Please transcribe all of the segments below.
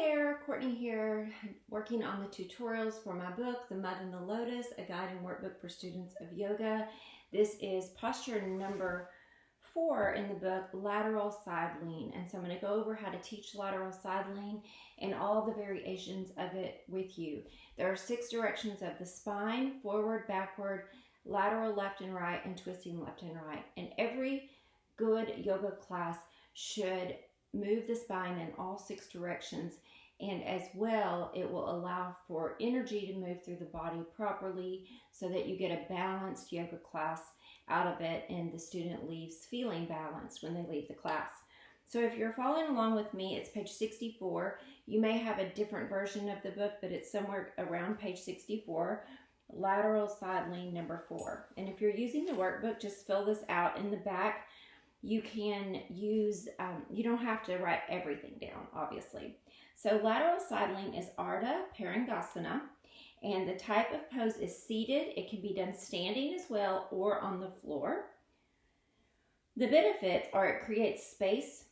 there, Courtney here, working on the tutorials for my book, The Mud and the Lotus, a guide and workbook for students of yoga. This is posture number 4 in the book, Lateral Side Lean. And so I'm going to go over how to teach lateral side lean and all the variations of it with you. There are 6 directions of the spine: forward, backward, lateral left and right, and twisting left and right. And every good yoga class should move the spine in all 6 directions, and as well it will allow for energy to move through the body properly so that you get a balanced yoga class out of it and the student leaves feeling balanced when they leave the class. So if you're following along with me, it's page 64. You may have a different version of the book, but it's somewhere around page 64, Lateral Side Lean number 4. And if you're using the workbook, just fill this out in the back. You can use, you don't have to write everything down, obviously. So lateral side lean is Ardha Parangasana, and the type of pose is seated. It can be done standing as well or on the floor. The benefits are it creates space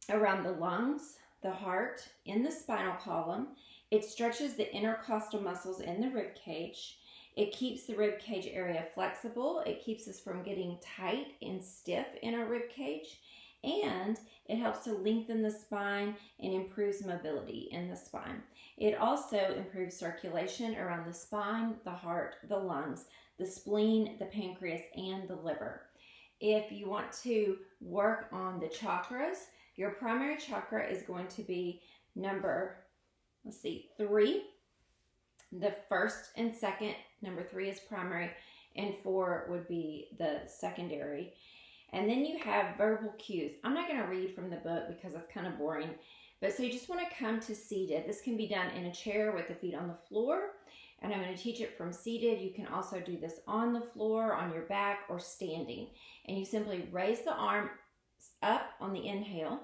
around the lungs, the heart, in the spinal column. It stretches the intercostal muscles in the rib cage. It keeps the rib cage area flexible. It keeps us from getting tight and stiff in our rib cage. And it helps to lengthen the spine and improves mobility in the spine. It also improves circulation around the spine, the heart, the lungs, the spleen, the pancreas, and the liver. If you want to work on the chakras, your primary chakra is going to be number, 3. The first and second, number 3 is primary, and 4 would be the secondary. And then you have verbal cues. I'm not going to read from the book because it's kind of boring, but so you just want to come to seated. This can be done in a chair with the feet on the floor, and I'm going to teach it from seated. You can also do this on the floor, on your back, or standing. And you simply raise the arm up on the inhale,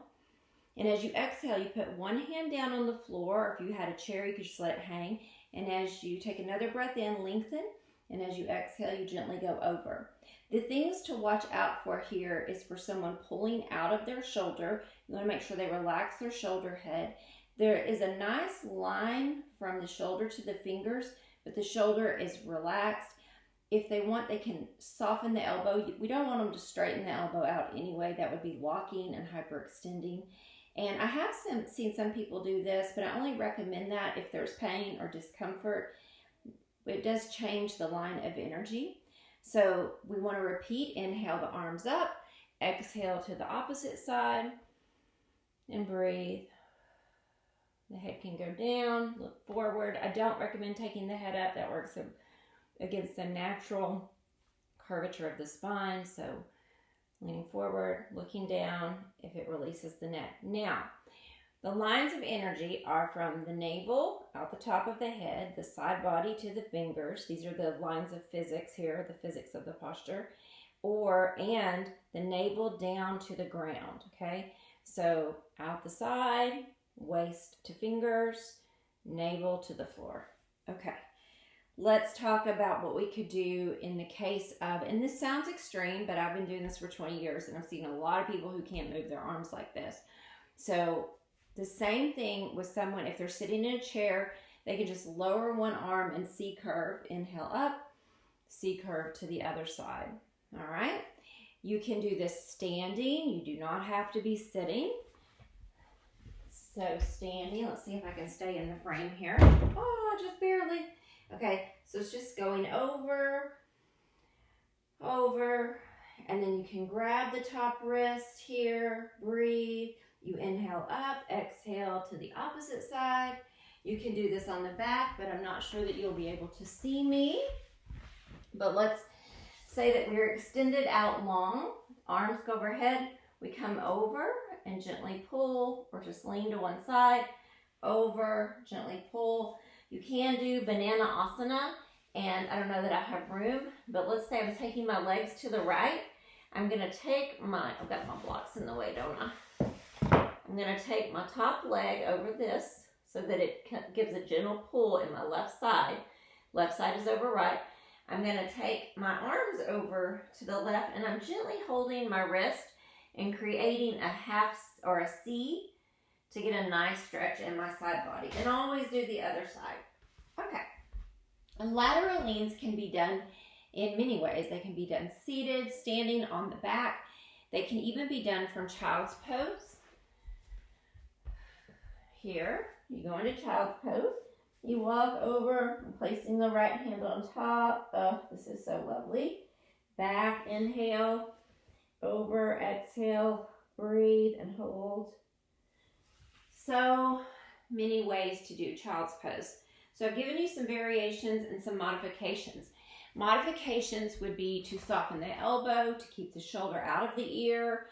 and as you exhale, you put one hand down on the floor, or if you had a chair, you could just let it hang. And as you take another breath in, lengthen. And as you exhale, you gently go over. The things to watch out for here is for someone pulling out of their shoulder. You want to make sure they relax their shoulder head. There is a nice line from the shoulder to the fingers, but the shoulder is relaxed. If they want, they can soften the elbow. We don't want them to straighten the elbow out anyway. That would be locking and hyperextending. And I have seen some people do this, but I only recommend that if there's pain or discomfort. It does change the line of energy. So we want to repeat. Inhale the arms up. Exhale to the opposite side. And breathe. The head can go down. Look forward. I don't recommend taking the head up. That works against the natural curvature of the spine. So leaning forward, looking down if it releases the neck. Now, the lines of energy are from the navel, out the top of the head, the side body to the fingers. These are the lines of physics here, the physics of the posture. And the navel down to the ground, okay? So out the side, waist to fingers, navel to the floor. Okay. Let's talk about what we could do in the case of, and this sounds extreme, but I've been doing this for 20 years and I've seen a lot of people who can't move their arms like this. So the same thing with someone, if they're sitting in a chair, they can just lower one arm and C-curve, inhale up, C-curve to the other side. All right. You can do this standing. You do not have to be sitting. So standing, let's see if I can stay in the frame here. Oh, just barely. Okay, so it's just going over, and then you can grab the top wrist here, breathe. You inhale up, exhale to the opposite side. You can do this on the back, but I'm not sure that you'll be able to see me. But let's say that we're extended out long, arms go overhead. We come over and gently pull, or just lean to one side, over, gently pull. You can do banana asana, and I don't know that I have room, but let's say I'm taking my legs to the right. I'm going to take I've got my blocks in the way, don't I? I'm going to take my top leg over this so that it gives a gentle pull in my left side. Left side is over right. I'm going to take my arms over to the left, and I'm gently holding my wrist and creating a half or a C to get a nice stretch in my side body. And always do the other side. Okay. And lateral leans can be done in many ways. They can be done seated, standing on the back. They can even be done from child's pose. Here, you go into child's pose. You walk over, placing the right hand on top. Oh, this is so lovely. Back, inhale, over, exhale, breathe and hold. So many ways to do child's pose. So I've given you some variations and some modifications. Modifications would be to soften the elbow, to keep the shoulder out of the ear,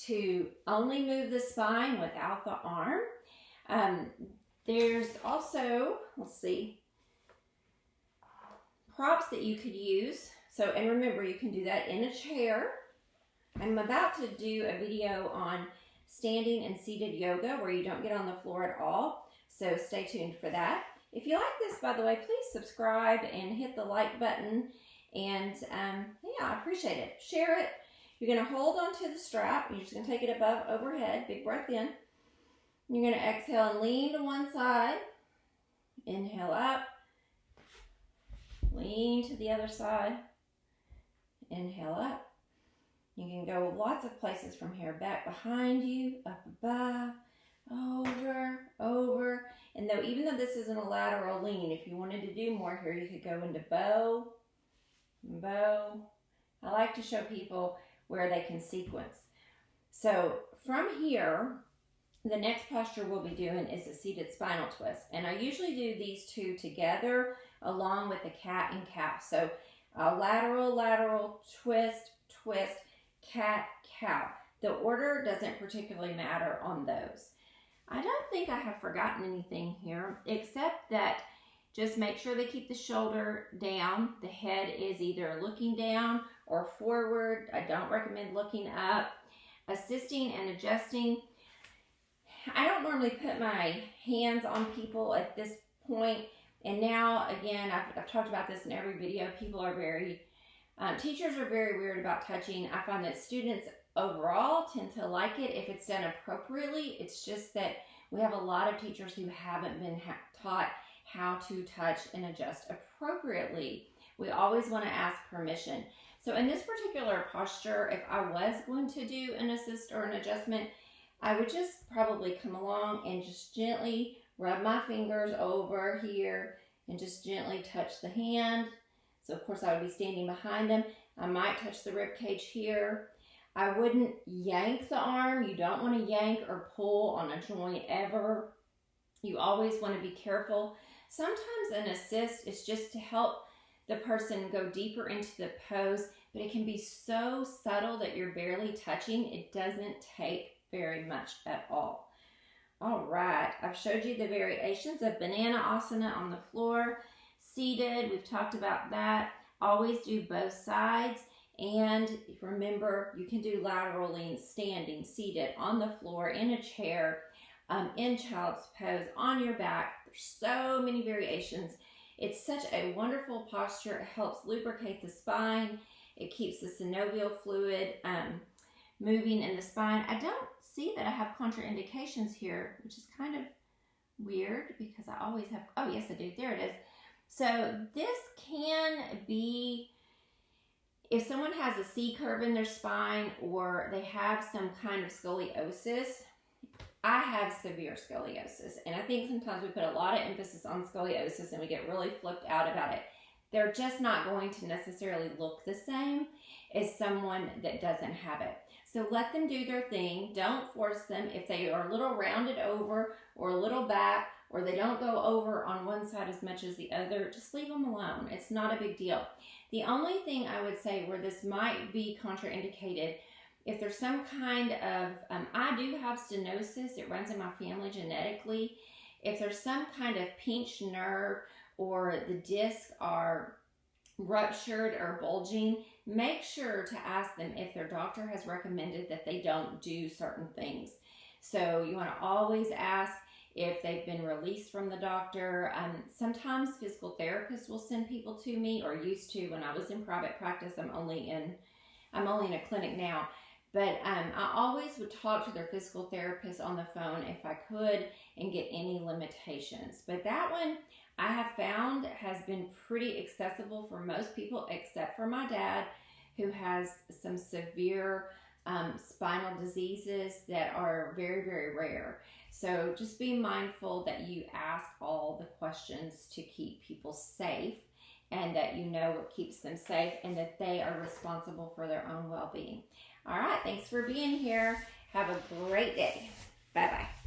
to only move the spine without the arm. There's also, let's see, props that you could use. So, and remember, you can do that in a chair. I'm about to do a video on standing and seated yoga where you don't get on the floor at all. So stay tuned for that. If you like this, by the way, please subscribe and hit the like button. And yeah, I appreciate it. Share it. You're going to hold onto the strap. You're just going to take it above overhead. Big breath in. You're going to exhale and lean to one side. Inhale up. Lean to the other side. Inhale up. You can go lots of places from here. Back behind you, up above, over, over. And though, even though this isn't a lateral lean, if you wanted to do more here, you could go into bow, bow. I like to show people where they can sequence. So from here, the next posture we'll be doing is a seated spinal twist. And I usually do these two together along with the cat and cow. So lateral, lateral, twist, twist, cat, cow. The order doesn't particularly matter on those. I don't think I have forgotten anything here, except that just make sure they keep the shoulder down. The head is either looking down or forward. I don't recommend looking up. Assisting and adjusting. I don't normally put my hands on people at this point. And now, again, I've talked about this in every video. People are teachers are very weird about touching. I find that students overall tend to like it if it's done appropriately. It's just that we have a lot of teachers who haven't been taught how to touch and adjust appropriately. We always want to ask permission. So in this particular posture, if I was going to do an assist or an adjustment, I would just probably come along and just gently rub my fingers over here and just gently touch the hand. So of course I would be standing behind them. I might touch the rib cage here. I wouldn't yank the arm. You don't want to yank or pull on a joint ever. You always want to be careful. Sometimes an assist is just to help the person go deeper into the pose, but it can be so subtle that you're barely touching. It doesn't take very much at all. All right, I've showed you the variations of banana asana on the floor, seated, we've talked about that. Always do both sides, and remember, you can do lateral leans, standing, seated, on the floor, in a chair, in child's pose, on your back. There's so many variations. It's such a wonderful posture. It helps lubricate the spine. It keeps the synovial fluid moving in the spine. I don't see that I have contraindications here, which is kind of weird because I always have, oh yes I do, there it is. So this can be, if someone has a C curve in their spine or they have some kind of scoliosis. I have severe scoliosis, and I think sometimes we put a lot of emphasis on scoliosis and we get really flipped out about it. They're just not going to necessarily look the same as someone that doesn't have it. So let them do their thing. Don't force them. If they are a little rounded over or a little back, or they don't go over on one side as much as the other, just leave them alone. It's not a big deal. The only thing I would say where this might be contraindicated, if there's some kind of, I do have stenosis, it runs in my family genetically. If there's some kind of pinched nerve or the discs are ruptured or bulging, make sure to ask them if their doctor has recommended that they don't do certain things. So you want to always ask if they've been released from the doctor. Sometimes physical therapists will send people to me, or used to when I was in private practice. I'm only in a clinic now. But I always would talk to their physical therapist on the phone if I could and get any limitations. But that one I have found has been pretty accessible for most people, except for my dad, who has some severe spinal diseases that are very, very rare. So just be mindful that you ask all the questions to keep people safe, and that you know what keeps them safe, and that they are responsible for their own well-being. All right, thanks for being here. Have a great day. Bye-bye.